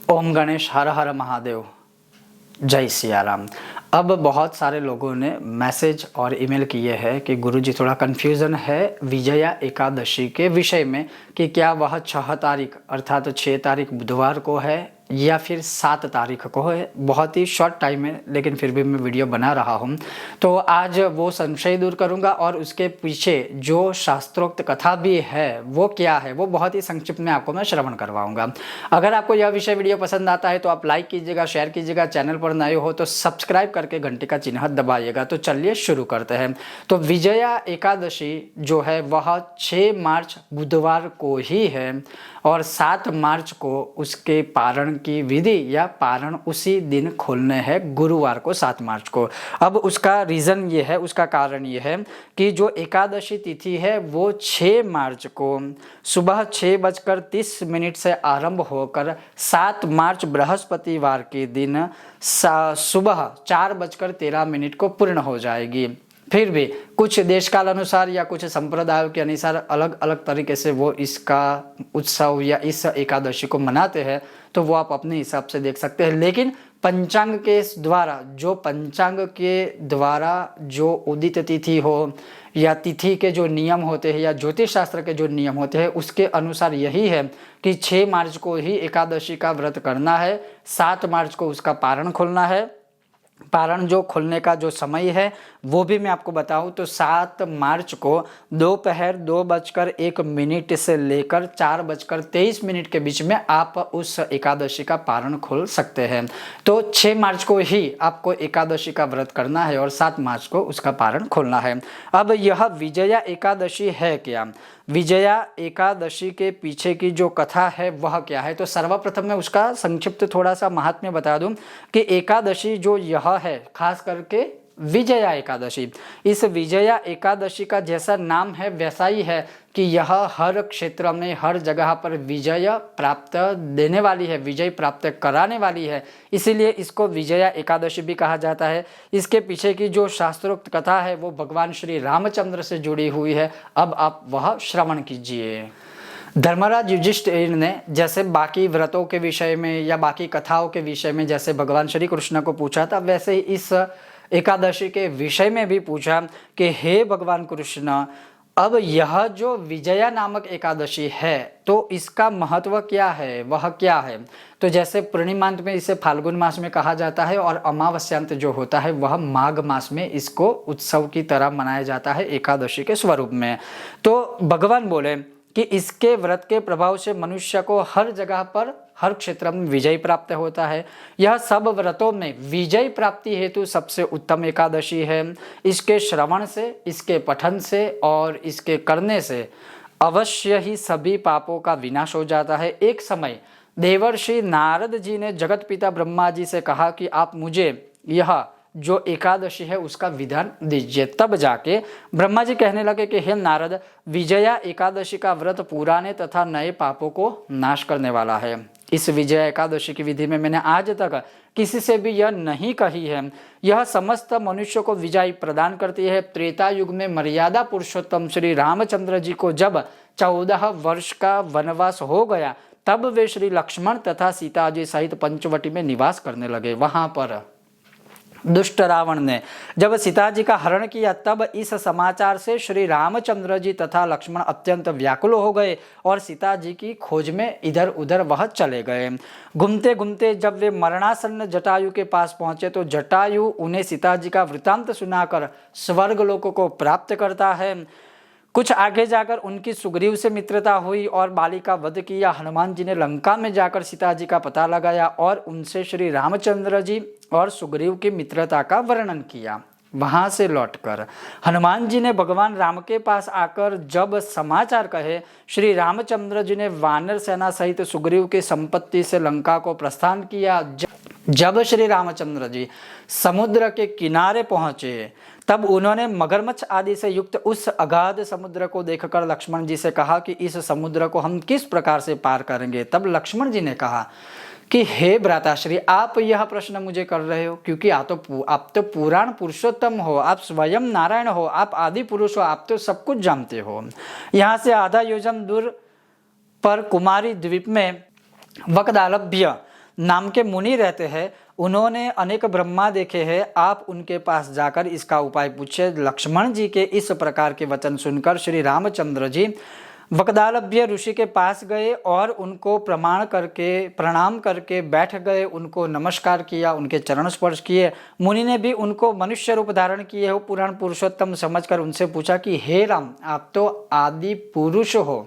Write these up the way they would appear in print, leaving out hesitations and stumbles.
ओम गणेश हर हर महादेव, जय सिया राम। अब बहुत सारे लोगों ने मैसेज और ईमेल किए हैं कि गुरुजी थोड़ा कन्फ्यूज़न है विजया एकादशी के विषय में कि क्या वह 6 तारीख अर्थात 6 तारीख बुधवार को है या फिर 7 तारीख को है। बहुत ही शॉर्ट टाइम है लेकिन फिर भी मैं वीडियो बना रहा हूँ, तो आज वो संशय दूर करूँगा और उसके पीछे जो शास्त्रोक्त कथा भी है वो क्या है वो बहुत ही संक्षिप्त में आपको मैं श्रवण करवाऊँगा। अगर आपको यह विषय वीडियो पसंद आता है तो आप लाइक कीजिएगा, शेयर कीजिएगा, चैनल पर नए हो तो सब्सक्राइब करके घंटे का चिन्ह दबाइएगा। तो चलिए शुरू करते हैं। तो विजया एकादशी जो है वह 6 मार्च बुधवार को ही है और 7 मार्च को उसके पारण की विधि या पारण उसी दिन खोलने हैं, गुरुवार को 7 मार्च को। अब उसका रीज़न ये है, उसका कारण ये है कि जो एकादशी तिथि है वो 6 मार्च को सुबह 6:30 से आरंभ होकर 7 मार्च बृहस्पतिवार के दिन सुबह 4:13 को पूर्ण हो जाएगी। फिर भी कुछ देश काल अनुसार या कुछ संप्रदायों के अनुसार अलग अलग तरीके से वो इसका उत्सव या इस एकादशी को मनाते हैं, तो वो आप अपने हिसाब से देख सकते हैं। लेकिन पंचांग के द्वारा जो उदित तिथि हो या तिथि के जो नियम होते हैं या ज्योतिष शास्त्र के जो नियम होते हैं उसके अनुसार यही है कि 6 मार्च को ही एकादशी का व्रत करना है, 7 मार्च को उसका पारण खोलना है। पारण जो खोलने का जो समय है वो भी मैं आपको बताऊं तो 7 मार्च को दोपहर 2:01 से लेकर 4:23 के बीच में आप उस एकादशी का पारण खोल सकते हैं। तो 6 मार्च को ही आपको एकादशी का व्रत करना है और 7 मार्च को उसका पारण खोलना है। अब यह विजया एकादशी है क्या, विजया एकादशी के पीछे की जो कथा है वह क्या है, तो सर्वप्रथम मैं उसका संक्षिप्त थोड़ा सा महात्म्य बता दूं कि एकादशी जो यह है खास करके विजया एकादशी, इस विजया एकादशी का जैसा नाम है वैसा ही है कि यह हर क्षेत्र में हर जगह पर विजय प्राप्त देने वाली है, विजय प्राप्त कराने वाली है, इसीलिए इसको विजया एकादशी भी कहा जाता है। इसके पीछे की जो शास्त्रोक्त कथा है वो भगवान श्री रामचंद्र से जुड़ी हुई है। अब आप वह श्रवण कीजिए। धर्मराज युधिष्ठिर ने जैसे बाकी व्रतों के विषय में या बाकी कथाओं के विषय में जैसे भगवान श्री कृष्ण को पूछा था, वैसे ही इस एकादशी के विषय में भी पूछा कि हे भगवान कृष्ण, अब यह जो विजया नामक एकादशी है तो इसका महत्व क्या है, वह क्या है। तो जैसे पूर्णिमांत में इसे फाल्गुन मास में कहा जाता है और अमावस्यांत जो होता है वह माघ मास में इसको उत्सव की तरह मनाया जाता है एकादशी के स्वरूप में। तो भगवान बोले कि इसके व्रत के प्रभाव से मनुष्य को हर जगह पर हर क्षेत्र में विजय प्राप्त होता है। यह सब व्रतों में विजय प्राप्ति हेतु सबसे उत्तम एकादशी है। इसके श्रवण से, इसके पठन से और इसके करने से अवश्य ही सभी पापों का विनाश हो जाता है। एक समय देवर्षि नारद जी ने जगत पिता ब्रह्मा जी से कहा कि आप मुझे यह जो एकादशी है उसका विधान दीजिए। तब जाके ब्रह्मा जी कहने लगे कि हे नारद, विजया एकादशी का व्रत पुराने तथा नए पापों को नाश करने वाला है। इस विजया एकादशी की विधि में मैंने आज तक किसी से भी यह नहीं कही है। यह समस्त मनुष्य को विजय प्रदान करती है। त्रेता युग में मर्यादा पुरुषोत्तम श्री रामचंद्र जी को जब 14 वर्ष का वनवास हो गया तब वे श्री लक्ष्मण तथा सीता जी सहित पंचवटी में निवास करने लगे। वहां पर दुष्ट रावण ने जब सीता जी का हरण किया तब इस समाचार से श्री रामचंद्र जी तथा लक्ष्मण अत्यंत व्याकुल हो गए और सीता जी की खोज में इधर उधर वह चले गए। घूमते घूमते जब वे मरणासन्न जटायु के पास पहुंचे तो जटायु उन्हें सीता जी का वृतांत सुनाकर स्वर्ग लोक को प्राप्त करता है। कुछ आगे जाकर उनकी सुग्रीव से मित्रता हुई और बाली का वध किया। हनुमान जी ने लंका में जाकर सीता जी का पता लगाया और उनसे श्री रामचंद्र जी और सुग्रीव की मित्रता का वर्णन किया। वहां से लौटकर हनुमान जी ने भगवान राम के पास आकर जब समाचार कहे, श्री रामचंद्र जी ने वानर सेना सहित सुग्रीव की संपत्ति से लंका को प्रस्थान किया। जब श्री रामचंद्र जी समुद्र के किनारे पहुंचे तब उन्होंने मगरमच्छ आदि से युक्त उस अगाध समुद्र को देखकर लक्ष्मण जी से कहा कि इस समुद्र को हम किस प्रकार से पार करेंगे। तब लक्ष्मण जी ने कहा कि हे भ्राताश्री, आप यह प्रश्न मुझे कर रहे हो क्योंकि आप तो पुराण पुरुषोत्तम हो, आप स्वयं नारायण हो, आप आदि पुरुष हो, आप तो सब कुछ जानते हो। यहाँ से आधा योजन दूर पर कुमारी द्वीप में वक्दालभ्य नाम के मुनि रहते हैं, उन्होंने अनेक ब्रह्मा देखे हैं, आप उनके पास जाकर इसका उपाय पूछे। लक्ष्मण जी के इस प्रकार के वचन सुनकर श्री रामचंद्र जी वकदालभ्य ऋषि के पास गए और उनको प्रणाम करके बैठ गए, उनको नमस्कार किया, उनके चरण स्पर्श किए। मुनि ने भी उनको मनुष्य रूप धारण किए हो पुराण पुरुषोत्तम समझकर उनसे पूछा कि हे राम, आप तो आदि पुरुष हो,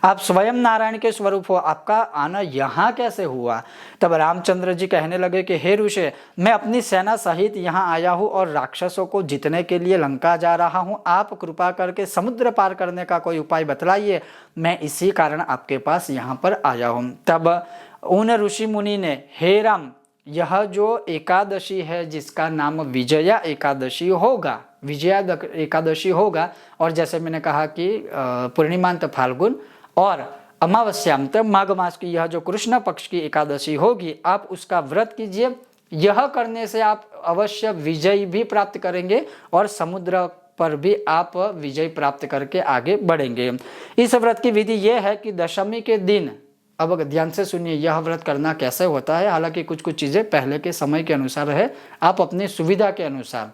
आप स्वयं नारायण के स्वरूप हो, आपका आना यहाँ कैसे हुआ? तब रामचंद्र जी कहने लगे कि हे ऋषि, मैं अपनी सेना सहित यहाँ आया हूँ और राक्षसों को जीतने के लिए लंका जा रहा हूँ। आप कृपा करके समुद्र पार करने का कोई उपाय बतलाइए, मैं इसी कारण आपके पास यहाँ पर आया हूँ। तब उन ऋषि मुनि ने, हे राम, यह जो एकादशी है जिसका नाम विजया एकादशी होगा, विजया एकादशी होगा, और जैसे मैंने कहा कि पूर्णिमांत फाल्गुन और अमावस्यांत माघ मास की यह जो कृष्ण पक्ष की एकादशी होगी, आप उसका व्रत कीजिए। यह करने से आप अवश्य विजय भी प्राप्त करेंगे और समुद्र पर भी आप विजय प्राप्त करके आगे बढ़ेंगे। इस व्रत की विधि यह है कि दशमी के दिन, अब ध्यान से सुनिए, यह व्रत करना कैसे होता है। हालांकि कुछ कुछ चीज़ें पहले के समय के अनुसार है, आप अपनी सुविधा के अनुसार,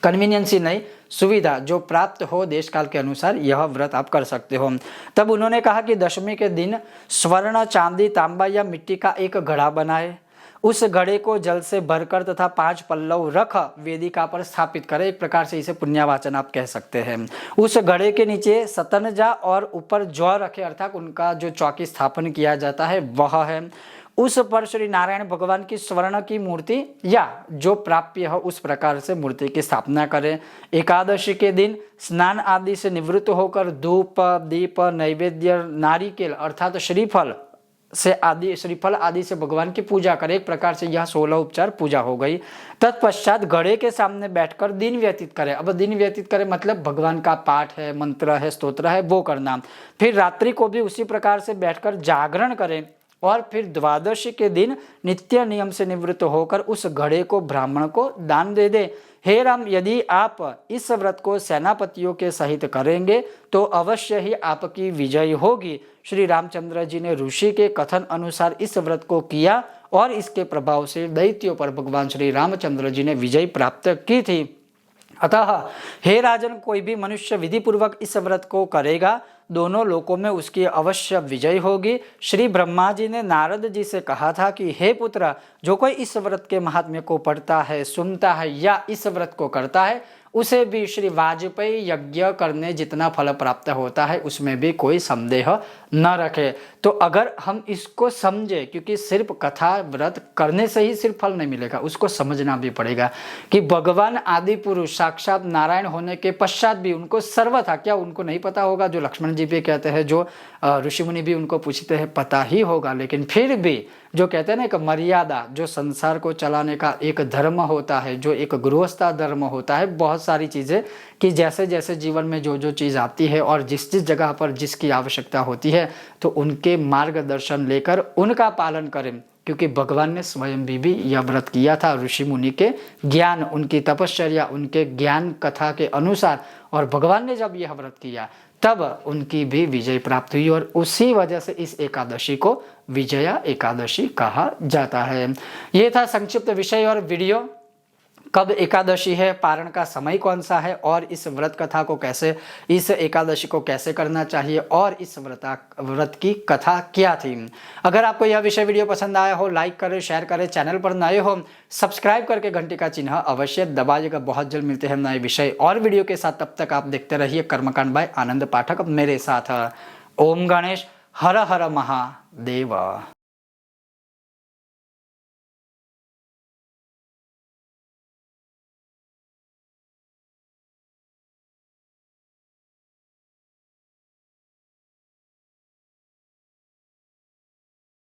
कन्वीनियंसी नहीं, सुविधा जो प्राप्त हो देश काल के अनुसार यह व्रत आप कर सकते हो। तब उन्होंने कहा कि दशमी के दिन स्वर्ण, चांदी, तांबा या मिट्टी का एक घड़ा बनाए, उस घड़े को जल से भरकर तथा 5 पल्लव रख वेदिका पर स्थापित करें। एक प्रकार से इसे पुण्यावाचन आप कह सकते हैं। उस घड़े के नीचे सतनजा और ऊपर जौ रखे, अर्थात उनका जो चौकी स्थापन किया जाता है वह है। उस पर श्री नारायण भगवान की स्वर्ण की मूर्ति या जो प्राप्य हो उस प्रकार से मूर्ति की स्थापना करें। एकादशी के दिन स्नान आदि से निवृत्त होकर धूप, दीप, नैवेद्य, नारिकेल अर्थात श्रीफल आदि से भगवान की पूजा करें। एक प्रकार से यह 16 उपचार पूजा हो गई। तत्पश्चात घड़े के सामने बैठकर दिन व्यतीत करें। अब दिन व्यतीत करें मतलब भगवान का पाठ है, मंत्र है, स्तोत्र है, वो करना। फिर रात्रि को भी उसी प्रकार से बैठकर जागरण करें और फिर द्वादशी के दिन नित्य नियम से निवृत्त होकर उस घड़े को ब्राह्मण को दान दे दे। हे राम, यदि आप इस व्रत को सेनापतियों के सहित करेंगे तो अवश्य ही आपकी विजय होगी। श्री रामचंद्र जी ने ऋषि के कथन अनुसार इस व्रत को किया और इसके प्रभाव से दैत्यों पर भगवान श्री रामचंद्र जी ने विजय प्राप्त की थी। अतः हे राजन, कोई भी मनुष्य विधि पूर्वक इस व्रत को करेगा, दोनों लोकों में उसकी अवश्य विजय होगी। श्री ब्रह्मा जी ने नारद जी से कहा था कि हे पुत्र, जो कोई इस व्रत के महात्म्य को पढ़ता है, सुनता है या इस व्रत को करता है, उसे भी श्री वाजपेयी यज्ञ करने जितना फल प्राप्त होता है उसमें भी कोई संदेह न रखे। तो अगर हम इसको समझे, क्योंकि सिर्फ कथा व्रत करने से ही सिर्फ फल नहीं मिलेगा, उसको समझना भी पड़ेगा कि भगवान आदि पुरुष साक्षात नारायण होने के पश्चात भी उनको सर्व था। क्या उनको नहीं पता होगा? जो लक्ष्मण जी भी कहते हैं, जो ऋषि मुनि भी उनको पूछते हैं, पता ही होगा। लेकिन फिर भी जो कहते हैं ना, एक मर्यादा, जो संसार को चलाने का एक धर्म होता है, जो एक गृहस्था धर्म होता है, बहुत सारी चीज़ें कि जैसे जैसे जीवन में जो जो चीज़ आती है और जिस जिस जगह पर जिसकी आवश्यकता होती है तो उनके मार्गदर्शन लेकर उनका पालन करें। क्योंकि भगवान ने स्वयं भी यह व्रत किया था ऋषि मुनि के ज्ञान, उनकी तपश्चर्या, उनके ज्ञान कथा के अनुसार, और भगवान ने जब यह व्रत किया तब उनकी भी विजय प्राप्त हुई और उसी वजह से इस एकादशी को विजया एकादशी कहा जाता है। ये था संक्षिप्त विषय और वीडियो। कब एकादशी है, पारण का समय कौन सा है और इस व्रत कथा को कैसे, इस एकादशी को कैसे करना चाहिए और इस व्रत की कथा क्या थी। अगर आपको यह विषय वीडियो पसंद आया हो, लाइक करें, शेयर करें, चैनल पर नए हो सब्सक्राइब करके घंटी का चिन्ह अवश्य दबाइएगा। बहुत जल्द मिलते हैं नए विषय और वीडियो के साथ। तब तक आप देखते रहिए कर्मकांड बाय आनंद पाठक मेरे साथ। ओम गणेश, हर हर महादेव।